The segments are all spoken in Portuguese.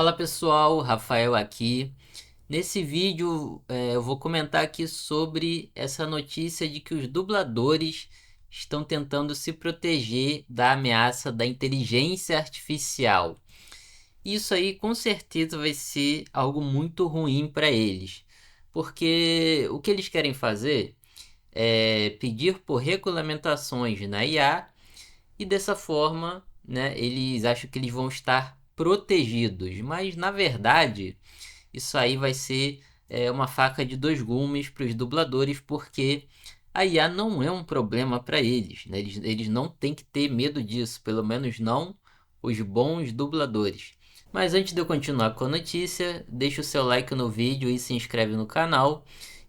Fala pessoal, Rafael aqui. Nesse vídeo eu vou comentar aqui sobre essa notícia de que os dubladores estão tentando se proteger da ameaça da inteligência artificial. Isso aí com certeza vai ser algo muito ruim para eles, porque o que eles querem fazer é pedir por regulamentações na IA e dessa forma, né, eles acham que eles vão estar protegidos, mas na verdade isso aí vai ser uma faca de dois gumes para os dubladores, porque a IA não é um problema para eles, né? Eles não têm que ter medo disso, pelo menos não os bons dubladores. Mas antes de eu continuar com a notícia, deixa o seu like no vídeo e se inscreve no canal.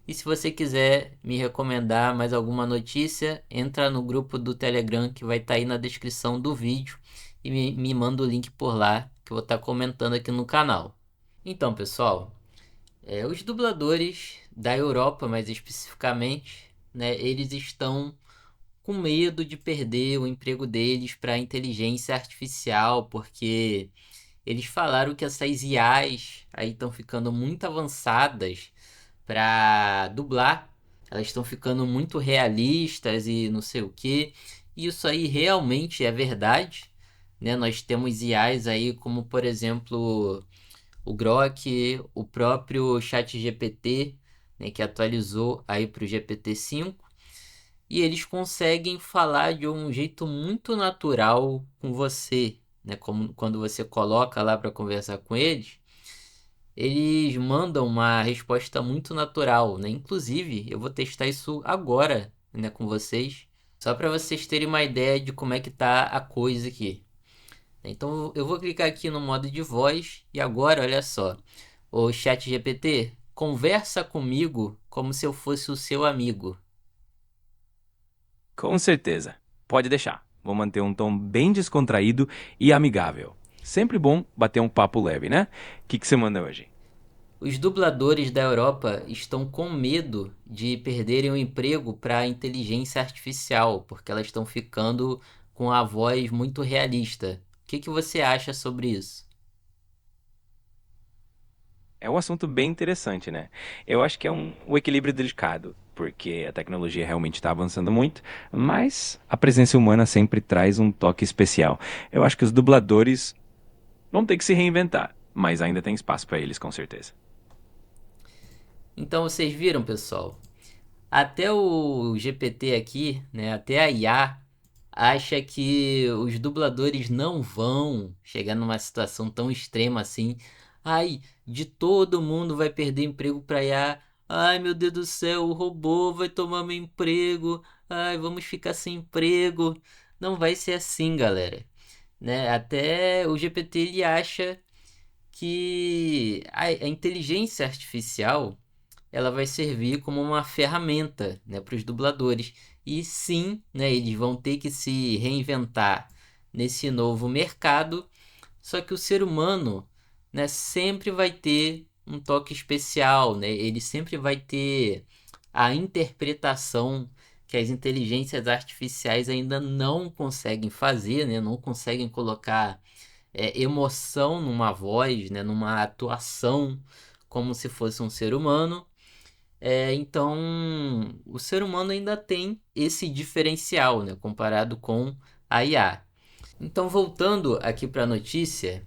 E se você quiser me recomendar mais alguma notícia, entra no grupo do Telegram que vai estar aí na descrição do vídeo e me manda o link por lá que eu vou estar comentando aqui no canal. Então, pessoal, os dubladores da Europa, mais especificamente, né, eles estão com medo de perder o emprego deles para a inteligência artificial, porque eles falaram que essas IAs aí estão ficando muito avançadas para dublar, elas estão ficando muito realistas e não sei o que. Isso aí realmente é verdade, né? Nós temos IAs aí como, por exemplo, o Grok, o próprio ChatGPT, né, que atualizou aí para o GPT-5, e eles conseguem falar de um jeito muito natural com você, né? Como quando você coloca lá para conversar com eles mandam uma resposta muito natural, né? Inclusive, eu vou testar isso agora, né, com vocês, só para vocês terem uma ideia de como é que tá a coisa aqui. Então, eu vou clicar aqui no modo de voz e agora, olha só. O chat GPT, conversa comigo como se eu fosse o seu amigo. Com certeza. Pode deixar. Vou manter um tom bem descontraído e amigável. Sempre bom bater um papo leve, né? O que você manda hoje? Os dubladores da Europa estão com medo de perderem o emprego para a inteligência artificial, porque elas estão ficando com a voz muito realista. O que você acha sobre isso? É um assunto bem interessante, né? Eu acho que é um equilíbrio delicado, porque a tecnologia realmente está avançando muito, mas a presença humana sempre traz um toque especial. Eu acho que os dubladores vão ter que se reinventar, mas ainda tem espaço para eles, com certeza. Então vocês viram, pessoal? Até o GPT aqui, né, até a IA, acha que os dubladores não vão chegar numa situação tão extrema assim. Ai, de todo mundo vai perder emprego para IA. Ai, meu Deus do céu, o robô vai tomar meu emprego. Ai, vamos ficar sem emprego. Não vai ser assim, galera. Né? Até o GPT ele acha que a inteligência artificial ela vai servir como uma ferramenta, né, para os dubladores. E sim, né, eles vão ter que se reinventar nesse novo mercado, só que o ser humano, né, sempre vai ter um toque especial, né? Ele sempre vai ter a interpretação que as inteligências artificiais ainda não conseguem fazer, né? Não conseguem colocar emoção numa voz, né? Numa atuação como se fosse um ser humano. Então, o ser humano ainda tem esse diferencial, né, comparado com a IA. Então, voltando aqui para a notícia,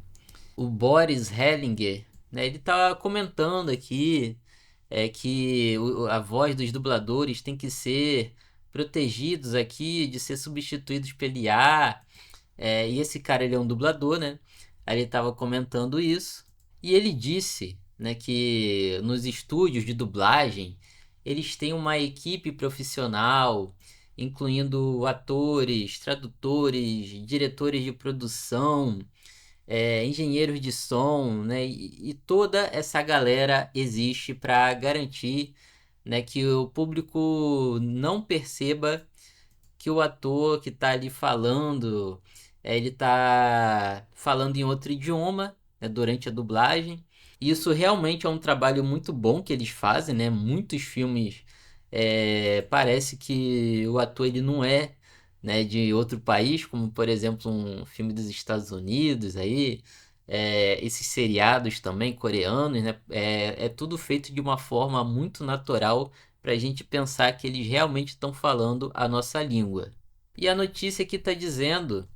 o Boris Hellinger, né, ele está comentando aqui que a voz dos dubladores tem que ser protegidos aqui de ser substituídos pela IA. E esse cara ele é um dublador, né? Aí ele estava comentando isso e ele disse, né, que nos estúdios de dublagem eles têm uma equipe profissional, incluindo atores, tradutores, diretores de produção, engenheiros de som, né? E toda essa galera existe para garantir, né, que o público não perceba que o ator que tá ali falando, ele tá falando em outro idioma, né, durante a dublagem. E isso realmente é um trabalho muito bom que eles fazem, né? Muitos filmes parece que o ator ele não é, né, de outro país, como por exemplo um filme dos Estados Unidos aí. esses seriados também coreanos, né? É tudo feito de uma forma muito natural para a gente pensar que eles realmente estão falando a nossa língua. E a notícia aqui está dizendo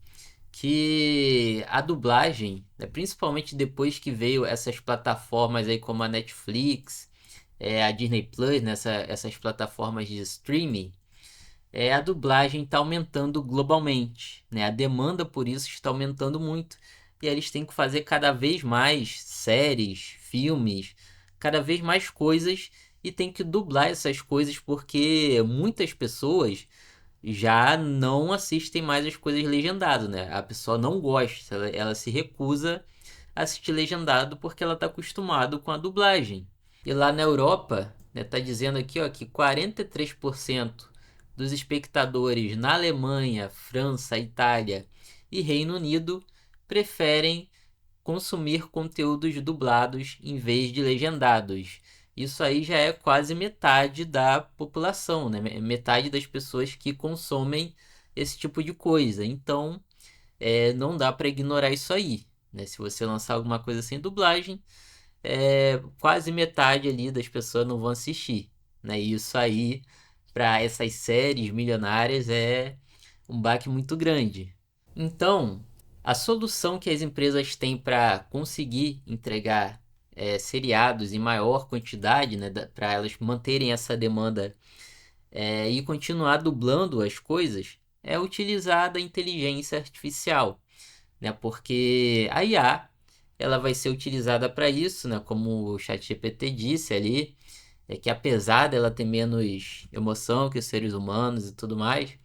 que a dublagem, né, principalmente depois que veio essas plataformas aí como a Netflix, a Disney Plus, essas plataformas de streaming, a dublagem está aumentando globalmente, né? A demanda por isso está aumentando muito e eles têm que fazer cada vez mais séries, filmes, cada vez mais coisas e tem que dublar essas coisas porque muitas pessoas já não assistem mais as coisas legendadas, né? A pessoa não gosta, ela se recusa a assistir legendado porque ela está acostumada com a dublagem. E lá na Europa, né, tá dizendo aqui, ó, que 43% dos espectadores na Alemanha, França, Itália e Reino Unido preferem consumir conteúdos dublados em vez de legendados. Isso aí já é quase metade da população, né? Metade das pessoas que consomem esse tipo de coisa. Então, não dá para ignorar isso aí, né? Se você lançar alguma coisa sem dublagem, quase metade ali das pessoas não vão assistir, né? E isso aí, para essas séries milionárias, é um baque muito grande. Então, a solução que as empresas têm para conseguir entregar seriados em maior quantidade, né, para elas manterem essa demanda e continuar dublando as coisas, é utilizar da inteligência artificial, né? Porque a IA ela vai ser utilizada para isso, né? Como o ChatGPT disse ali, é que apesar dela ter menos emoção que os seres humanos e tudo mais,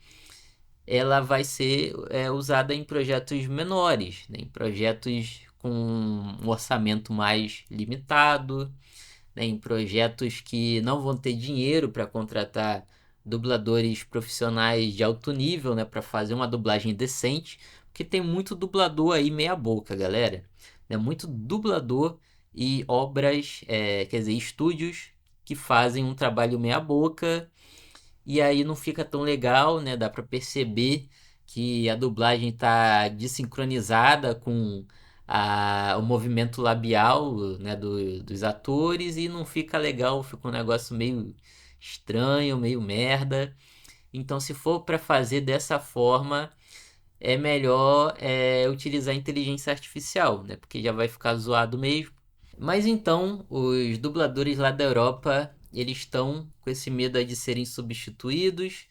ela vai ser usada em projetos menores, né? Em projetos com um orçamento mais limitado, né? Em projetos que não vão ter dinheiro para contratar dubladores profissionais de alto nível, né? Para fazer uma dublagem decente, porque tem muito dublador aí meia boca, galera. Né? Muito dublador e obras, quer dizer, estúdios que fazem um trabalho meia boca e aí não fica tão legal, né? Dá para perceber que a dublagem tá desincronizada com o movimento labial, né, dos atores e não fica legal, fica um negócio meio estranho, meio merda. Então, se for para fazer dessa forma, é melhor utilizar a inteligência artificial, né? Porque já vai ficar zoado mesmo. Mas então, os dubladores lá da Europa, eles estão com esse medo aí de serem substituídos,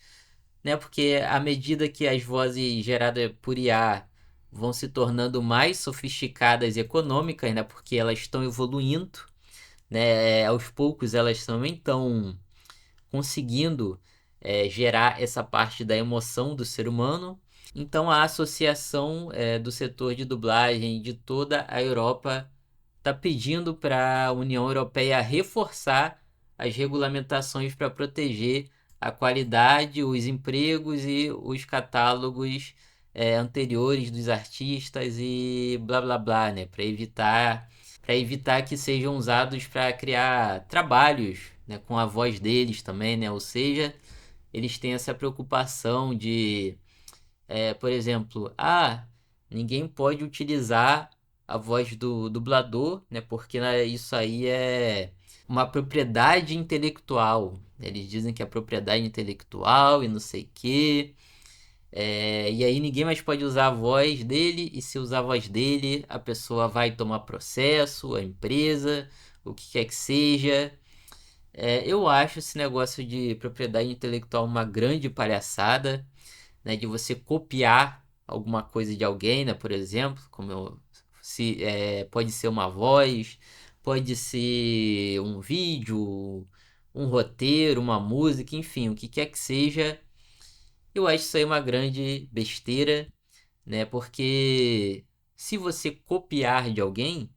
né? Porque à medida que as vozes geradas por IA vão se tornando mais sofisticadas e econômicas, né? Porque elas estão evoluindo, né? Aos poucos elas também estão conseguindo gerar essa parte da emoção do ser humano. Então a associação do setor de dublagem de toda a Europa está pedindo para a União Europeia reforçar as regulamentações para proteger a qualidade, os empregos e os catálogos anteriores dos artistas e blá blá blá, né? Para evitar que sejam usados para criar trabalhos, né, com a voz deles também, né? Ou seja, eles têm essa preocupação de por exemplo, ninguém pode utilizar a voz do dublador, né? Porque né, isso aí é uma propriedade intelectual. Eles dizem que é propriedade intelectual e não sei o quê. E aí ninguém mais pode usar a voz dele, e se usar a voz dele, a pessoa vai tomar processo, a empresa, o que quer que seja. Eu acho esse negócio de propriedade intelectual uma grande palhaçada, né, de você copiar alguma coisa de alguém, né, por exemplo, pode ser uma voz, pode ser um vídeo, um roteiro, uma música, enfim, o que quer que seja. Eu acho isso aí uma grande besteira, né, porque se você copiar de alguém,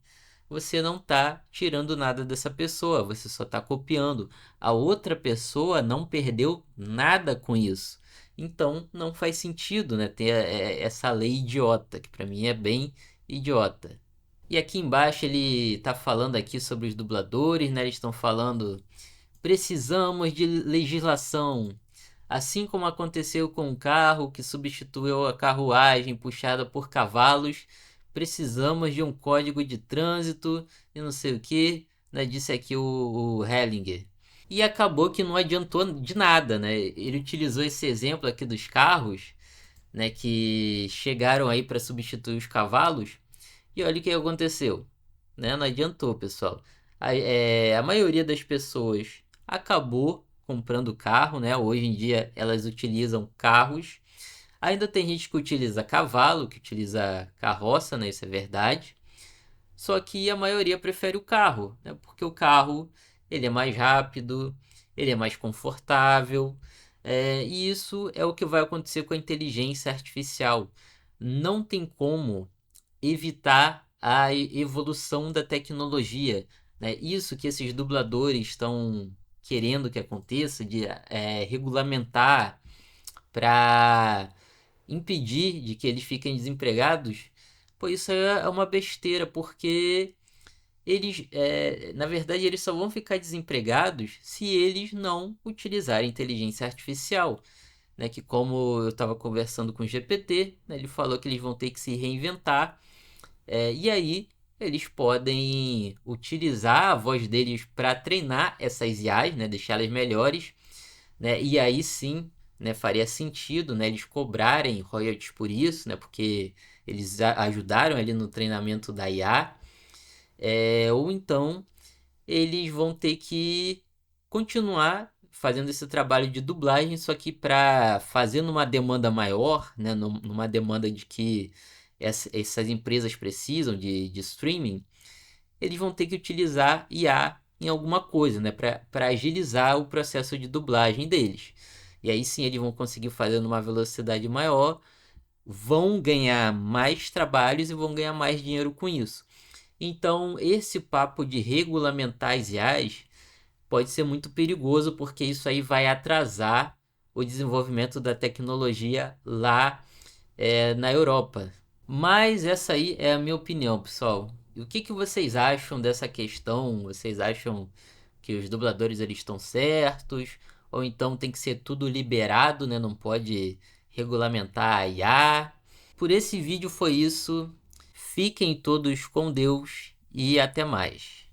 você não está tirando nada dessa pessoa, você só está copiando. A outra pessoa não perdeu nada com isso. Então não faz sentido, né, ter essa lei idiota, que para mim é bem idiota. E aqui embaixo ele está falando aqui sobre os dubladores, né? Eles estão falando: precisamos de legislação. Assim como aconteceu com o carro que substituiu a carruagem puxada por cavalos, precisamos de um código de trânsito e não sei o que, né? Disse aqui o Hellinger. E acabou que não adiantou de nada, né? Ele utilizou esse exemplo aqui dos carros, né, que chegaram aí para substituir os cavalos, e olha o que aconteceu, né? Não adiantou, pessoal. A maioria das pessoas acabou comprando carro, né? Hoje em dia elas utilizam carros. Ainda tem gente que utiliza cavalo, que utiliza carroça, né? Isso é verdade. Só que a maioria prefere o carro, né? Porque o carro ele é mais rápido, ele é mais confortável, e isso é o que vai acontecer com a inteligência artificial. Não tem como evitar a evolução da tecnologia, né? Isso que esses dubladores estão querendo que aconteça, de regulamentar para impedir de que eles fiquem desempregados, pô, isso é uma besteira, porque eles, na verdade, eles só vão ficar desempregados se eles não utilizarem inteligência artificial, né? Que como eu estava conversando com o GPT, né, ele falou que eles vão ter que se reinventar, e aí eles podem utilizar a voz deles para treinar essas IAs, né, deixá-las melhores, né? E aí sim, né, faria sentido, né, eles cobrarem royalties por isso, né, porque eles ajudaram ali no treinamento da IA, ou então eles vão ter que continuar fazendo esse trabalho de dublagem, só que para fazer numa demanda maior, né, numa demanda de que essas empresas precisam de streaming, eles vão ter que utilizar IA em alguma coisa, né, para agilizar o processo de dublagem deles. E aí sim eles vão conseguir fazer numa velocidade maior, vão ganhar mais trabalhos e vão ganhar mais dinheiro com isso. Então, esse papo de regulamentar as IAs pode ser muito perigoso, porque isso aí vai atrasar o desenvolvimento da tecnologia lá na Europa. Mas essa aí é a minha opinião, pessoal. E o que vocês acham dessa questão? Vocês acham que os dubladores eles estão certos? Ou então tem que ser tudo liberado, né? Não pode regulamentar a IA? Por esse vídeo foi isso. Fiquem todos com Deus e até mais.